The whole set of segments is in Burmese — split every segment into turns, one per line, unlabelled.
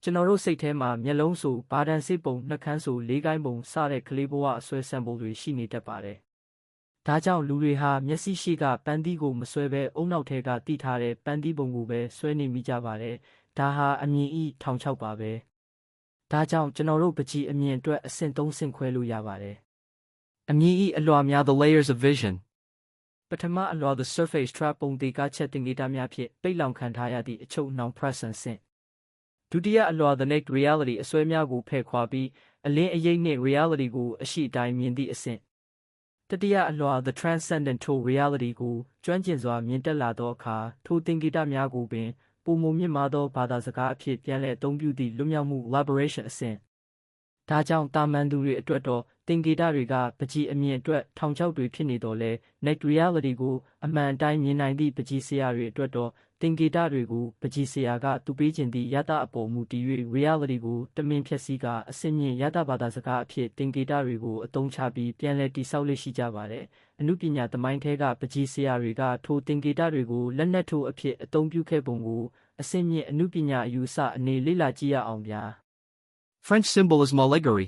ကျွန်တော်တို့စိတ်ထဲမှာမျက်လုံးဆိုဘာဒန်စိတ်ပုံနှက်ခမ်းဆိုလေးကိုင်းပုံစတဲ့ကလေးဘဝအဆွဲဆံပုံတွေရှိနေတတ်ပါတယ်။ဒါကြောင့်လူတွေဟာမျက်စိရှိကပန်းသီးကိုမဆွဲဘဲအုံနောက်ထဲကတိထားတဲ့ပန်းသီးပုံကိုပဲဆွဲနေမိကြပါတယ်။ဒါဟာအမြင်ဤထောင်ချောက်ပါပဲ။ဒါကြောင့်ကျွန်တော်တို့ပကြီးအမြင်အတွက်အဆင့်၃ဆင့်ခွဲလို့ရပါတယ်။အမြင်ဤအလွှာများ
the layers of vision
ပထမအလွှာ the surface trap ပုံသေးကားချက်တင်ဂီတာများဖြင့်ပိတ်လောင်ခံထားရသည့်အချုပ်နှောင် present ဆင့်ဒုတိယအလွှာ the naked reality အစွဲများကိုဖယ်ခွာပြီးအလင်းအရိပ်နှင့် reality ကိုအရှိတိုင်းမြင်သည့်အဆင့်တတိယအလွှာ the transcendental reality ကိုကျွမ်းကျင်စွာမြင်တက်လာသောအခါထိုသင်္ကေတများကိုပင်ပုံမမြင့်မားသောဘာသာစကားအဖြစ်ပြန်လည်အသုံးပြုသည့်လွတ်မြောက်မှု liberation အဆင့်ဒါကြောင့်တာမန်သူတွေအတွက်တော့သင်္ကေတတွေကပကြီးအမြင်အတွက်ထောင်ချောက်တွေဖြစ်နေတော့လဲ naked reality ကိုအမှန်အတိုင်းမြင်နိုင်သည့်ပကြီးဆရာတွေအတွက်တော့သင်္ကေတတွေကိုပကြီးဆရာကသူပေးခြင်းသည့်ယတအပေါ်မူတည်၍ reality ကိုတမင်ဖြည့်ဆည်းကအစင်မြင့်ယတဘာသာစကားအဖြစ်သင်္ကေတတွေကိုအသုံးချပြီးပြန်လည်တည်ဆောက်လေ့ရှိကြပါတယ်။အနုပညာသမိုင်းထဲကပကြီးဆရာတွေကထိုသင်္ကေတတွေကိုလက်နက်ထိုးအဖြစ်အသုံးပြုခဲ့ပုံကိုအစင်မြင့်အနုပညာအယူအဆအနေလေ့လာကြည့်ရအောင်ဗျာ။
French symbolism allegory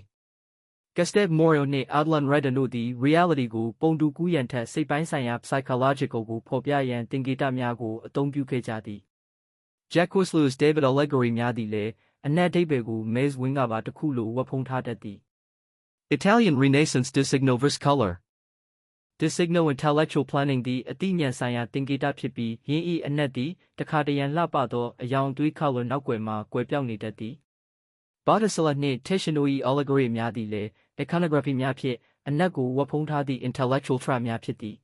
Gustave Moreau နှင့် Adlon Redon တို့သည် reality ကိုပုံတူကူးရန်ထက်စိတ်ပိုင်းဆိုင်ရာ psychological ကိုဖော်ပြရန်သင်္ကေတများကိုအသုံးပြုခဲ့ကြသည်။ Jacques Louis David allegory များသည်လည်းအနက်အဓိပ္ပာယ်ကို maze ဝင်းကပါတစ်ခုလိုဝတ်ဖုံးထားတတ်သည်။
Italian Renaissance designo verse color
designo intellectual planning သည်အသိဉာဏ်ဆိုင်ရာသင်္ကေတဖြစ်ပြီးယင်း၏အနက်သည်တခါတရံလှပသောအယောင်အသွေး color နောက်ွယ်မှာကွယ်ပြောက်နေတတ်သည်။ Botticelli နှင့် Titiano ၏allegory များသည်လည်း iconography များဖြင့်အနက်ကိုဝတ်ဖုံးထားသည့် intellectual trap များဖြစ်သည်